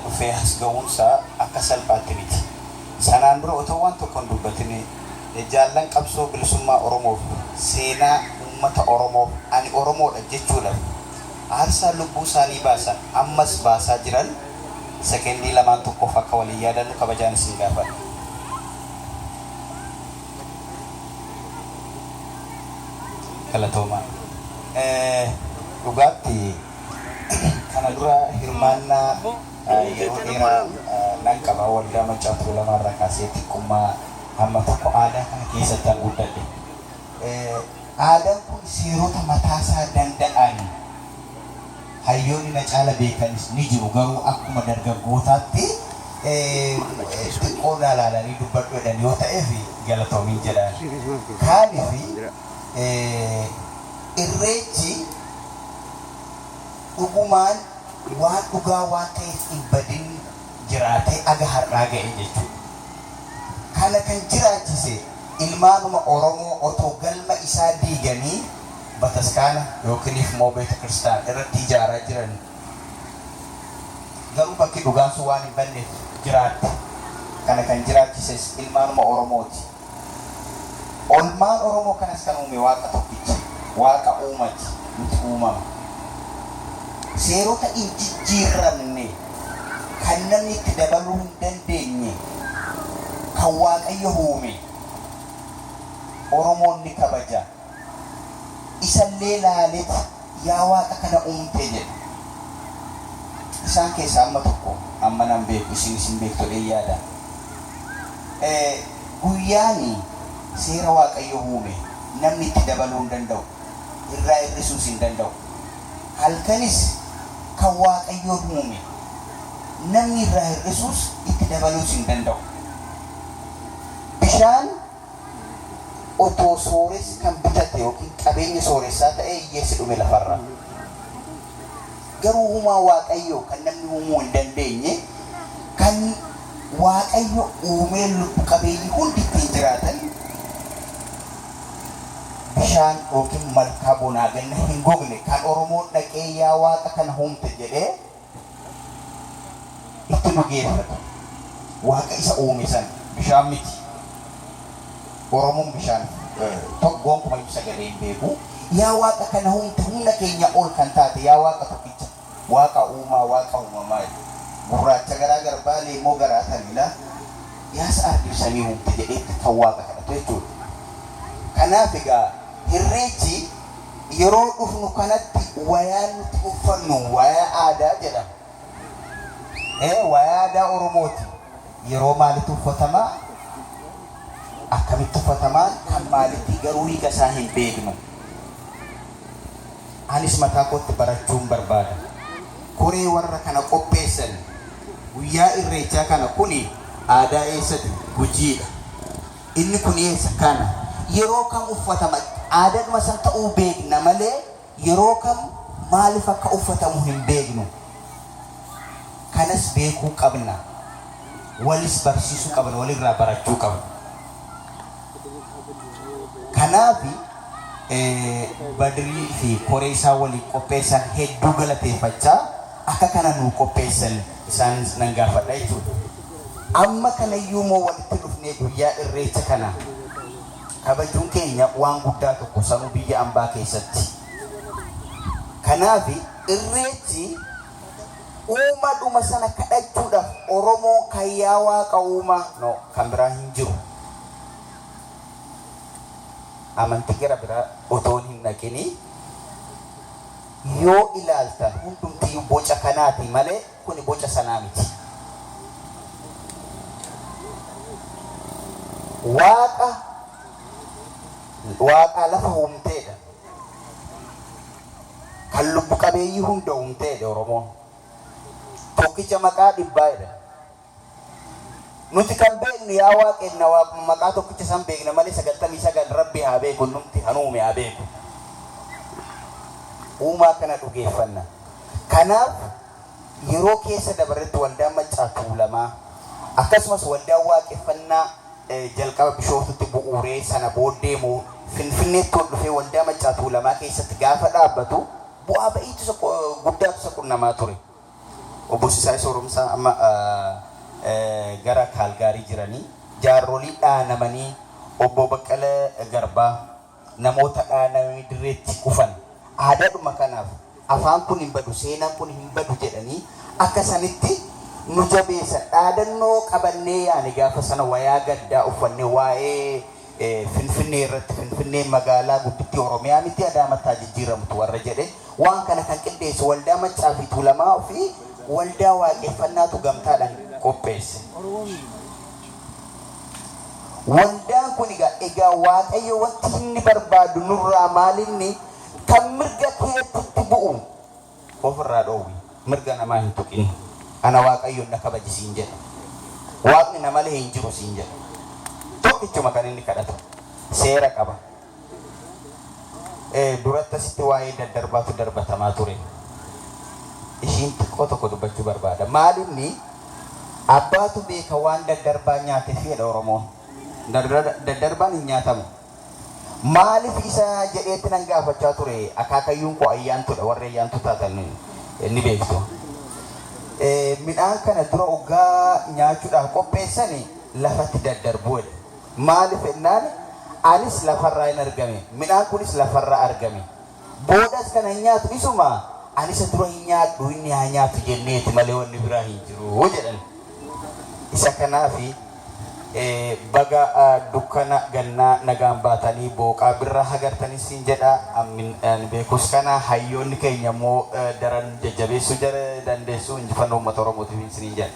dhufee as ga'uunsaa akka salphaatti miti. Sanaan dura otoo waan tokko hin dubbatini jaallan qabsoo bilisummaa Oromoof seenaa uummata Oromoof ani Oromoodha jechuudhaaf aarsaa lubbuu isaanii baasan ammas baasaa jiran sekendii lamaan tokkoof akka waliin yaadannu kabajaan isin gaafadha. Galatoomaa. Dhugaatti kana dura hirmaannaa yeroo dheeraa nan qaba waldaa Maccaa Tuulamaa kaasee xiqqummaa hamma tokko aadaa kana keessatti an guddadhe. Aadaan kun seerota mataasaa danda'an hayyoonni na caala beekanis ni jiru garuu akkuma dargaggootaatti xiqqoo laalanii dubbadhu jedhan yoo ta'eef galatoomiin jedhaan. Kaaniif irreechi dhugumaan waan dhugaa waan ta'eef hin badin jiraatee aga har'aa ga'e jechuudha. Kana kan jiraachise ilmaanuma Oromoo otoo galma isaa diiganii bataskaana yookiin immoo beeta kiristaanaa irratti ijaaraa jiran garuu bakki dhugaan sun waan hin banneef jiraatte. Kana kan jiraachises ilmaanuma Oromooti. Olmaan Oromoo kanas kan uume waaqa tokkicha, waaqa uumati, nuti uumama. Seerota hin jijjiiramne kan namni itti dabaluu hin dandeenye kan Waaqayyo uume Oromoon ni kabaja. Isallee laaleeti yaa waaqa kana uumte jedha. Isaan keessaa amma tokko amma nan beeku isin beektu yaada. Guyyaani seera Waaqayyo uume namni itti dabaluu hin danda'u, irraa hir'isuus hin danda'u. Halkanis kan Waaqayyo uume namni irraa hir'isuus itti dabaluus hin danda'u. Bishaan otoo sooressi kan bitate yookiin qabeenya sooressaa ta'e hiyyeessi dhume lafarra. Garuu uumaa Waaqayyo kan namni uumuu hin dandeenye kan Waaqayyo uumee lubbu qabeeyyi hundi ittiin jiraatan bishaan yookiin malkaa bonaa ganna hin gogne kan Oromoon dhaqee yaa waaqa kana uumte jedhee itti dhugeeffatu. Waaqa isa uume san bishaan miti. Oromoon bishaan tokkoon kuma ibsa galee hin beeku. Yaa waaqa kana uumte humna keenya ol kan taate yaa waaqa tokkicha. Waaqa uumaa waaqa uumamaa gurraacha garaa garbaalee immoo garaa tanila yaa sa'aatii samii uumte jedheetti kan waaqa kadhatu jechuudha. Kanaaf egaa irreechi yeroo dhufnu kanatti wayaan nuti uffannu wayaa aadaa jedhama. Wayaa aadaa Oromooti. Yeroo maalitti uffatamaa? Akkamitti uffatamaan kan maalitti garuu hiika isaa hin beeknu. Anis mataa kootti barachuun barbaada. Koree warra kana qopheessan guyyaa irreechaa kana kuni aadaa eessati? Gujiidha. Inni kun eessa kana? Yeroo kam uffatama? Aadaadhuma san ta'uu beekna malee yeroo kam maaliif akka uffatamu hin beeknu. Kanas beekuu qabna. Walis barsiisuu qabna, walirraa barachuu qabna. Kanaaf Badrii fi koree isaa waliin qopheessan hedduu galateeffachaa akka kana nuu qopheessan isaan nan gaafadha jechuudha. Amma kanayyuu moo walitti dhufnee guyyaa irreecha kana kabajuun keenya waan guddaa tokko sanuu biyya ambaa keessatti. Kanaaf irreechi uumadhuma sana kadhachuudhaaf Oromoo kan yaa waaqa uumaa kan biraa hin jiru. Amantii gara biraa otoon hin dhaqini yoo ilaaltan hundumtii boca kanaati malee kuni boca sanaa miti. Waaqa lafa uumteedha. Kan lubbu qabeeyyii hunda uumteedha Oromoon. Tokkicha maqaa dhibbaadha. Nuti kan beeknu yaa waaqenna maqaa tokkicha san beekna malee 99 Rabbi haa beeku numti hanuume haa beeku. Uumaa kana dhugeeffanna. Kanaaf yeroo keessa dabarretti waldaan Maccaa Tuulamaa akkasumas waldaan waaqeffannaa jalqaba Bishooftutti bu'uuree sana booddee moo Finfinneetti ol dhufee waldaa Maccaa Tuulamaa keessatti gaafa dhaabbatu bu'aa ba'iitu guddaatu isa qunnamaa ture. Obbosisaa sooromsaa amma gara Kaalgaarii jiranii jaarolii dhaanamanii obbo Baqqalee Garbaa namoota dhaanamanii dirreetti kufan aadaadhuma kanaaf afaan kun hin badu seenaan kun hin badu jedhanii akka sanitti nu jabeessan dhaadannoo qabannee yaani gaafa sana wayaa gaddaa uffannee waa'ee Finfinnee irratti Finfinnee magaalaa guddittii Oromiyaa miti Adaamattaa jijjiiramtu warra jedhe waan kana kan qindeessu waldaa Maccaa fi Tuulamaa fi waldaa waaqeffannaatu gamtaadhaan qopheesse. Waldaan kun egaa Waaqayyo wanti inni barbaadu nurraa maalinni kan mirga keetti bu'u ofirraa dhoowwi mirga namaa hin tuqin ana Waaqayyo na kabajisiin jedha Waaqni nama lee hin jiru siin jedha tokkichuma kan inni kadhatu seera qaba duratti asitti waa'ee daddarbaatu darbatamaa ture ishiin xiqqoo tokko dubbachuu barbaada maalinni abbaatu beeka waan daddarbaa nyaate fedha Oromoon daddarbaan hin nyaatamu maaliif isa jedheetti nan gaafachaa ture akaakayyuun koo ayyaantudha warra ayyaantu taatan ni beektu midhaan kana dura ogaa nyaachuudhaaf qopheessani lafatti daddarbuudha maaliif ennaan anis lafarraa hin argame midhaan kunis lafarraa argame boodas kana hin nyaatu isuma anis dura hin nyaadhu inni haa nyaatu jenneeti malee wanni biraa hin jiru jedhan isa kanaafi baga dukkana gannaa nagaan baatanii booqaa birraa hagartanii siin jedha beekus kana hayyoonni keenya immoo daran jajjabeessuu dandeessu injifannoo uummata Oromootiif siin jedha.